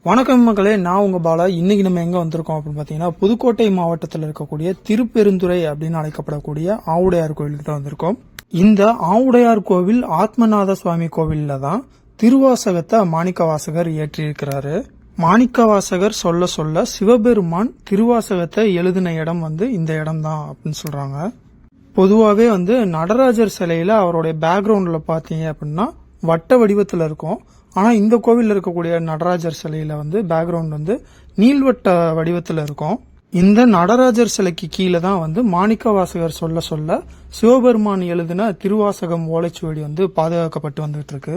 வணக்கம் மக்களே, நான் உங்க பாலா. இன்னைக்கு நம்ம எங்க வந்திருக்கோம் அப்படின்னு பாத்தீங்கன்னா, புதுக்கோட்டை மாவட்டத்தில் இருக்கக்கூடிய திருப்பெருந்துறை அப்படின்னு அழைக்கப்படக்கூடிய ஆவுடையார் கோவில்கிட்ட வந்திருக்கோம். இந்த ஆவுடையார் கோவில் ஆத்மநாத சுவாமி கோவில்ல தான் திருவாசகத்தை மாணிக்கவாசகர் இயற்றியிருக்கிறாரு. மாணிக்கவாசகர் சொல்ல சொல்ல சிவபெருமான் திருவாசகத்தை எழுதின இடம் இந்த இடம் தான் அப்படின்னு சொல்றாங்க. பொதுவாகவே நடராஜர் சிலையில அவருடைய பேக்ரவுண்ட்ல பாத்தீங்க அப்படின்னா வட்ட வடிவத்தில் இருக்கும். ஆனா இந்த கோவில்ல இருக்கக்கூடிய நடராஜர் சிலையில பேக்ரவுண்ட் நீள்வட்ட வடிவத்தில் இருக்கும். இந்த நடராஜர் சிலைக்கு கீழே தான் மாணிக்கவாசகர் சொல்ல சொல்ல சிவபெருமான் எழுதின திருவாசகம் ஓலைச்சுவடி பாதுகாக்கப்பட்டு வந்துட்டு இருக்கு.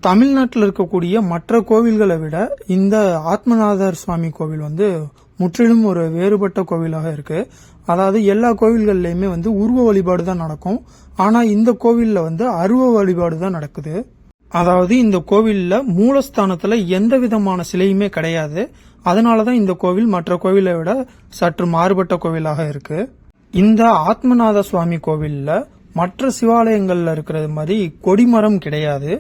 தமிழ்நாட்டில் இருக்கக்கூடிய மற்ற கோவில்களை விட இந்த ஆத்மநாதர் சுவாமி கோவில் முற்றிலும் ஒரு வேறுபட்ட கோவிலாக இருக்கு. அதாவது எல்லா கோவில்கள்லயுமே உருவ வழிபாடு தான் நடக்கும். ஆனா இந்த கோவில்ல அருவ வழிபாடு தான் நடக்குது. அதாவது இந்த கோவில்ல மூலஸ்தானத்துல எந்த விதமான சிலையுமே கிடையாது. அதனாலதான் இந்த கோவில் மற்ற கோவிலை விட சற்று மாறுபட்ட கோவிலாக இருக்கு. இந்த ஆத்மநாத சுவாமி கோவில்ல மற்ற சிவாலயங்கள்ல இருக்கிறது மாதிரி கொடிமரம் கிடையாது.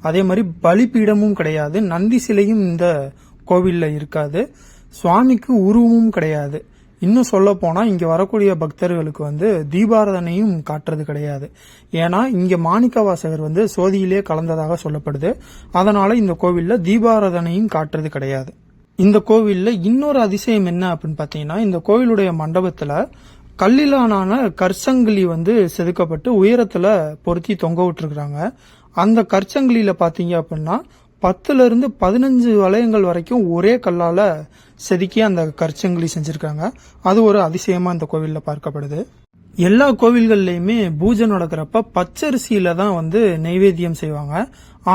அதே மாதிரி பலிபீடமும் கிடையாது. நந்தி சிலையும் இந்த கோவில்ல இருக்காது. சுவாமிக்கு உருவமும் கிடையாது. இன்னும் சொல்ல போனா இங்க வரக்கூடிய பக்தர்களுக்கு தீபாராதனையும் காட்டுறது கிடையாது. ஏன்னா இங்க மாணிக்கவாசகர் சோதியிலே கலந்ததாக சொல்லப்படுது. அதனால இந்த கோவில்ல தீபாராதனையும் காட்டுறது கிடையாது. இந்த கோவில்ல இன்னொரு அதிசயம் என்ன அப்படின்னு பாத்தீங்கன்னா, இந்த கோவிலுடைய மண்டபத்துல கல்லிலான கற்சங்கிலி செதுக்கப்பட்டு உயரத்துல பொருத்தி தொங்க விட்டுருக்காங்க. அந்த கற்சங்கிலியில பாத்தீங்க அப்படின்னா 10 இருந்து 15 வளையங்கள் வரைக்கும் ஒரே கல்லால செதுக்கி அந்த கற்சங்கிலி செஞ்சிருக்காங்க. அது ஒரு அதிசயமா இந்த கோவில்ல பார்க்கப்படுது. எல்லா கோவில்கள்லயுமே பூஜை நடக்கிறப்ப பச்சரிசியில தான் நைவேத்தியம் செய்வாங்க.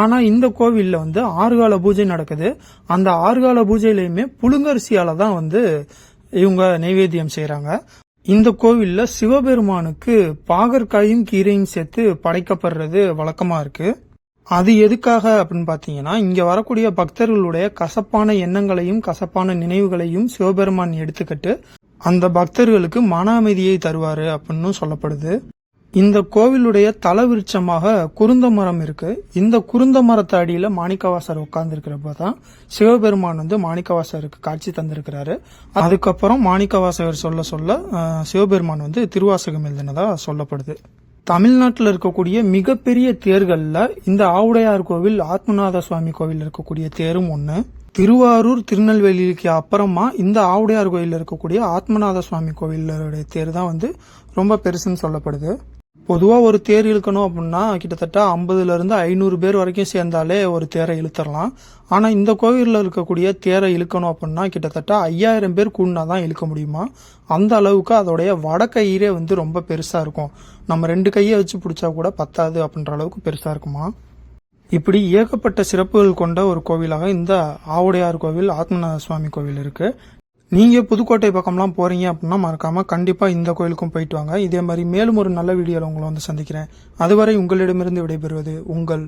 ஆனா இந்த கோவில்ல 6 கால பூஜை நடக்குது. அந்த 6 கால பூஜையிலயுமே புழுங்கரிசியால தான் இவங்க நைவேத்தியம் செய்யறாங்க. இந்த கோவில்ல சிவபெருமானுக்கு பாகற்காயும் கீரையும் சேர்த்து படைக்கப்படுறது வழக்கமா இருக்கு. அது எதுக்காக அப்படின்னு பாத்தீங்கன்னா, இங்க வரக்கூடிய பக்தர்களுடைய கசப்பான எண்ணங்களையும் கசப்பான நினைவுகளையும் சிவபெருமான் எடுத்துக்கிட்டு அந்த பக்தர்களுக்கு மன அமைதியை தருவாரு அப்படின்னு சொல்லப்படுது. இந்த கோவிலுடைய தலவிருட்சமாக குருந்த மரம் இருக்கு. இந்த குருந்த மரத்து அடியில மாணிக்கவாசர் உட்கார்ந்து இருக்கிறப்பதான் சிவபெருமான் மாணிக்கவாசருக்கு காட்சி தந்திருக்கிறாரு. அதுக்கப்புறம் மாணிக்கவாசகர் சொல்ல சொல்ல சிவபெருமான் திருவாசகம் எழுதினதா சொல்லப்படுது. தமிழ்நாட்டில் இருக்கக்கூடிய மிகப்பெரிய தேர்கள்ல இந்த ஆவுடையார் கோவில் ஆத்மநாத சுவாமி கோவில் இருக்கக்கூடிய தேரும் ஒண்ணு. திருவாரூர் திருநெல்வேலிக்கு அப்புறமா இந்த ஆவுடையார் கோயில் இருக்கக்கூடிய ஆத்மநாத சுவாமி கோவிலுடைய தேர் தான் ரொம்ப பெருசுன்னு சொல்லப்படுது. பொதுவா ஒரு தேர் இழுக்கணும் அப்படின்னா கிட்டத்தட்ட 50 இருந்து 500 பேர் வரைக்கும் சேர்ந்தாலே ஒரு தேரை இழுத்தரலாம். ஆனா இந்த கோவில்ல இருக்கக்கூடிய தேரை இழுக்கணும் அப்படின்னா கிட்டத்தட்ட 5000 பேர் கூடினாதான் இழுக்க முடியுமா. அந்த அளவுக்கு அதோடைய வடக்கயிறே ரொம்ப பெருசா இருக்கும். நம்ம 2 கையை வச்சு பிடிச்சா கூட பத்தாது அப்படின்ற அளவுக்கு பெருசா இருக்குமா. இப்படி ஏகப்பட்ட சிறப்புகள் கொண்ட ஒரு கோவிலாக இந்த ஆவுடையார் கோவில் ஆத்மநாத சுவாமி கோவில் இருக்கு. நீங்க புதுக்கோட்டை பக்கம்லாம் போறீங்க அப்படின்னா மறக்காம கண்டிப்பா இந்த கோயிலுக்கும் போயிட்டு வாங்க. இதே மாதிரி மேலும் ஒரு நல்ல வீடியோல உங்களை சந்திக்கிறேன். அதுவரை உங்களிடமிருந்து விடைபெறுவது உங்கள்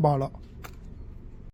பாலா.